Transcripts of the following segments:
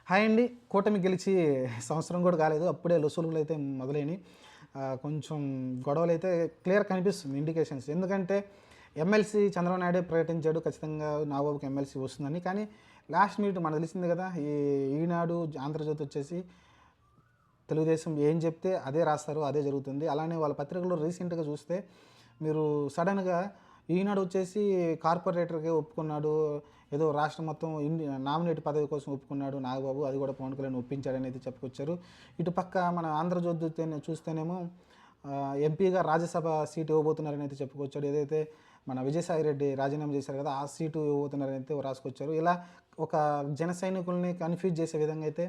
Hi అండి. కూటమి గెలిచి సంవత్సరం కూడా కాలేదు. అప్పుడే లొసుగులైతే మొదలైనయి. కొంచెం గొడవలైతే క్లియర్ కనిపిస్తుంది ఇండికేషన్స్. ఎందుకంటే ఎమ్మెల్సీ చంద్రబాబు నాయుడే ప్రకటించాడు ఖచ్చితంగా నాగబాబుకి ఎమ్మెల్సీ వస్తుందని. కానీ లాస్ట్ మినిట్ మనకు తెలిసింది కదా! ఈనాడు, ఆంధ్రజ్యోతి వచ్చేసి తెలుగుదేశం ఏం చెప్తే అదే రాస్తారు, అదే జరుగుతుంది. అలానే వాళ్ళ పత్రికలో రీసెంట్‌గా చూస్తే మీరు సడెన్‌గా ఈనాడు వచ్చేసి కార్పొరేటర్‌కే ఒప్పుకున్నాడు. ఏదో రాష్ట్రం మొత్తం నామినేట్ పదవి కోసం ఒప్పుకున్నాడు నాగబాబు. అది కూడా పవన్ కళ్యాణ్ ఒప్పించాడని అయితే చెప్పుకొచ్చారు. ఇటు పక్క మన ఆంధ్రజ్యోతి చూస్తేనేమో ఎంపీగా రాజ్యసభ సీట్ ఇవ్వబోతున్నారని అయితే చెప్పుకొచ్చాడు. ఏదైతే మన విజయసాయిరెడ్డి రాజీనామా చేశారు కదా! ఆ సీటు ఇవ్వబోతున్నారని అయితే రాసుకొచ్చారు. ఇలా ఒక జన సైనికుల్ని కన్‌ఫ్యూజ్ చేసే విధంగా అయితే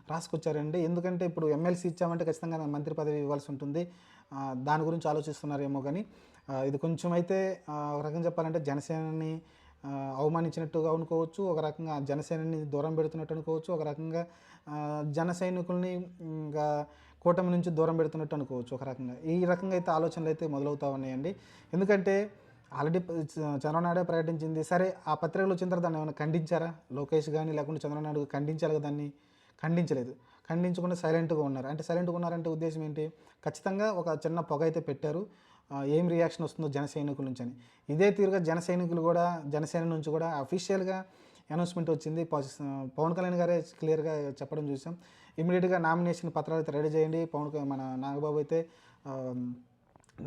రాసుకొచ్చారండి. ఎందుకంటే ఇప్పుడు ఎమ్మెల్సీ ఇచ్చామంటే ఖచ్చితంగా మంత్రి పదవి ఇవ్వాల్సి ఉంటుంది. దాని గురించి ఆలోచిస్తున్నారేమో గానీ ఇది కొంచెం అయితే ఒక రకంగా చెప్పాలంటే జనసేనని అవమానించినట్టుగా అనుకోవచ్చు. ఒక రకంగా జనసేనని దూరం పెడుతున్నట్టు అనుకోవచ్చు. ఒక రకంగా జన సైనికుల్ని ఇంకా కూటమి నుంచి దూరం పెడుతున్నట్టు అనుకోవచ్చు ఒక రకంగా. ఈ రకంగా అయితే ఆలోచనలు అయితే మొదలవుతా ఉన్నాయండి. ఎందుకంటే ఆల్రెడీ చంద్రబాబు నాయుడే ప్రకటించింది. సరే ఆ పత్రికలు వచ్చిన తర్వాత దాన్ని ఏమైనా ఖండించారా? లోకేష్ గానీ లేకుంటే చంద్రబాబు నాయుడు ఖండించాలి కదా దాన్ని. ఖండించలేదు. ఖండించకుండా సైలెంట్‌గా ఉన్నారు. అంటే సైలెంట్‌గా ఉన్నారంటే ఉద్దేశ్యం ఏంటి? ఖచ్చితంగా ఒక చిన్న పొగ అయితే పెట్టారు. ఏం రియాక్షన్ వస్తుందో జన సైనికుల నుంచని. ఇదే తీరుగా జన సైనికులు కూడా జనసేన నుంచి కూడా అఫీషియల్‌గా అనౌన్స్‌మెంట్ వచ్చింది. పవన్ కళ్యాణ్ గారే క్లియర్‌గా చెప్పడం చూసాం. ఇమ్మీడియేట్‌గా నామినేషన్ పత్రాలు అయితే రెడీ చేయండి. మన నాగబాబు అయితే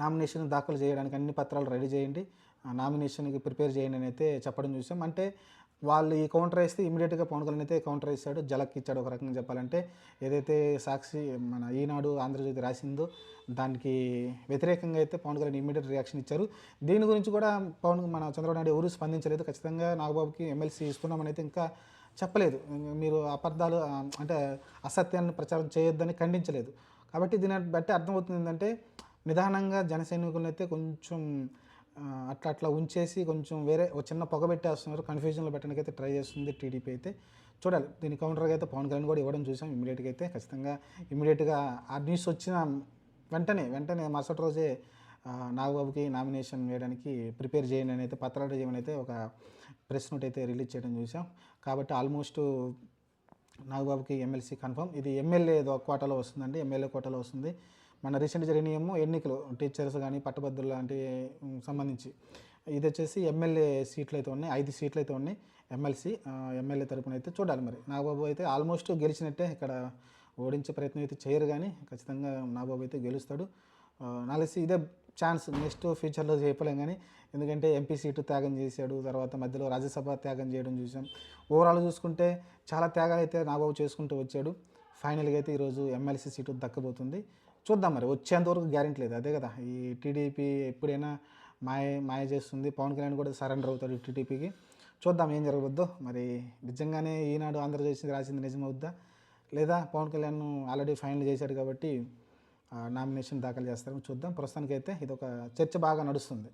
నామినేషన్ దాఖలు చేయడానికి అన్ని పత్రాలు రెడీ చేయండి. నామినేషన్‌కి ప్రిపేర్ చేయండి అని అయితే చెప్పడం చూసాం. అంటే వాళ్ళు ఈ కౌంటర్ వేస్తే ఇమ్మీడియేట్‌గా పవన్ కళ్యాణ్ అయితే కౌంటర్ వేసాడు. జలక్ ఇచ్చాడు ఒక రకంగా చెప్పాలంటే. ఏదైతే సాక్షి మన ఈనాడు, ఆంధ్రజ్యోతి రాసిందో దానికి వ్యతిరేకంగా అయితే పవన్ కళ్యాణ్ ఇమ్మీడియేట్ రియాక్షన్ ఇచ్చారు. దీని గురించి కూడా మన చంద్రబాబు నాయుడు ఎవరు స్పందించలేదు. ఖచ్చితంగా నాగబాబుకి ఎమ్మెల్సీ ఇస్తున్నామని అయితే ఇంకా చెప్పలేదు. మీరు అబద్ధాలు అంటే అసత్యాన్ని ప్రచారం చేయొద్దని ఖండించలేదు. కాబట్టి దీన్ని బట్టి అర్థమవుతుంది ఏంటంటే నిదానంగా జన సైనికులనైతే కొంచెం అట్లా ఉంచేసి కొంచెం వేరే ఒక చిన్న పొగ పెట్టేస్తున్నారు. కన్‌ఫ్యూజన్‌లో పెట్టడానికైతే ట్రై చేస్తుంది టీడీపీ అయితే. చూడాలి. దీని కౌంటర్‌గా అయితే పవన్ కళ్యాణ్ కూడా ఇవ్వడం చూసాం. ఇమ్మీడియేట్‌గా అయితే ఖచ్చితంగా ఇమ్మీడియేట్‌గా ఆ న్యూస్ వచ్చిన వెంటనే మరుసటి రోజే నాగబాబుకి నామినేషన్ వేయడానికి ప్రిపేర్ చేయండి అని అయితే పత్రాలు చేయమని అయితే ఒక ప్రెస్ నోట్ అయితే రిలీజ్ చేయడం చూసాం. కాబట్టి ఆల్మోస్ట్ నాగబాబుకి ఎమ్మెల్సీ కన్ఫర్మ్. ఇది ఎమ్మెల్యే కోటాలో వస్తుందండి. ఎమ్మెల్యే కోటాలో వస్తుంది. మన రీసెంట్ జరిగినాయేమో ఎన్నికలు టీచర్స్ కానీ పట్టభద్రులు లాంటి సంబంధించి ఇది వచ్చేసి ఎమ్మెల్యే సీట్లు అయితే ఉన్నాయి. 5 సీట్లు అయితే ఉన్నాయి ఎమ్మెల్యే తరపున అయితే చూడాలి. మరి నాగబాబు అయితే ఆల్మోస్ట్ గెలిచినట్టే. ఇక్కడ ఓడించే ప్రయత్నం అయితే చేయరు కానీ ఖచ్చితంగా నాగబాబు అయితే గెలుస్తాడు. నాకు తెలిసి ఇదే ఛాన్స్. నెక్స్ట్ ఫ్యూచర్లో చెప్పలేం కానీ ఎందుకంటే ఎంపీ సీటు త్యాగం చేశాడు. తర్వాత మధ్యలో రాజ్యసభ త్యాగం చేయడం చూసాం. ఓవరాల్ చూసుకుంటే చాలా త్యాగాలు అయితే నాగబాబు చేసుకుంటూ వచ్చాడు. ఫైనల్గా అయితే ఈరోజు ఎమ్మెల్సీ సీటు దక్కబోతుంది. చూద్దాం మరి వచ్చేంతవరకు గ్యారెంటీ లేదు. అదే కదా ఈ టీడీపీ ఎప్పుడైనా మాయ చేస్తుంది. పవన్ కళ్యాణ్ కూడా సరెండర్ అవుతాడు టీడీపీకి. చూద్దాం ఏం జరగవద్దో. మరి నిజంగానే ఈనాడు ఆంధ్రజ్యోతి రాసింది నిజమవుద్దా లేదా పవన్ కళ్యాణ్ ఆల్రెడీ ఫైనల్ చేశాడు కాబట్టి నామినేషన్ దాఖలు చేస్తారని చూద్దాం. ప్రస్తుతానికైతే ఇదొక చర్చ బాగా నడుస్తుంది.